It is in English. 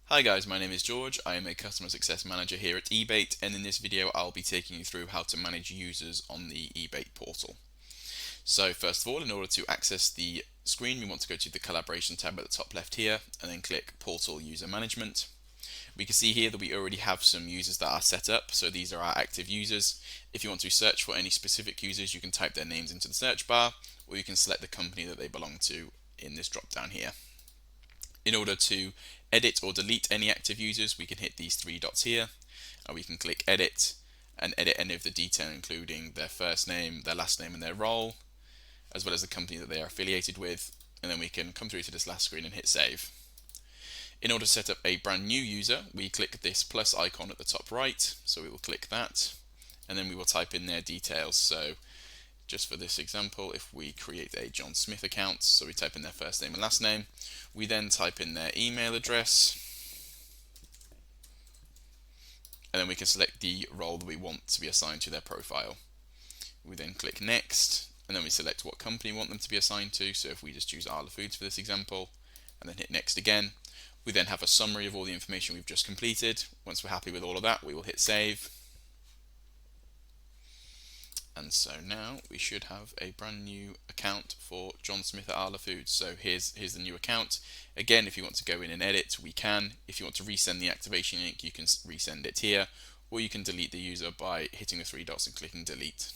Hi guys, my name is George. I am a customer success manager here at e-bate, and in this video I'll be taking you through how to manage users on the e-bate portal. So first of all, in order to access the screen, we want to go to the collaboration tab at the top left here and then click portal user management. We can see here that we already have some users that are set up, so these are our active users. If you want to search for any specific users, you can type their names into the search bar, or you can select the company that they belong to in this drop down here. In order to edit or delete any active users, we can hit these three dots here and we can click edit and edit any of the detail, including their first name, their last name and their role, as well as the company that they are affiliated with, and then we can come through to this last screen and hit save. In order to set up a brand new user, we click this plus icon at the top right, so we will click that and then we will type in their details. So just for this example, if we create a John Smith account, so we type in their first name and last name, we then type in their email address, and then we can select the role that we want to be assigned to their profile. We then click next, and then we select what company we want them to be assigned to. So if we just choose Arla Foods for this example, and then hit next again, we then have a summary of all the information we've just completed. Once we're happy with all of that, we will hit save. And so now we should have a brand new account for John Smith at Arla Foods. So here's the new account. Again, if you want to go in and edit, we can. If you want to resend the activation link, you can resend it here, or you can delete the user by hitting the three dots and clicking delete.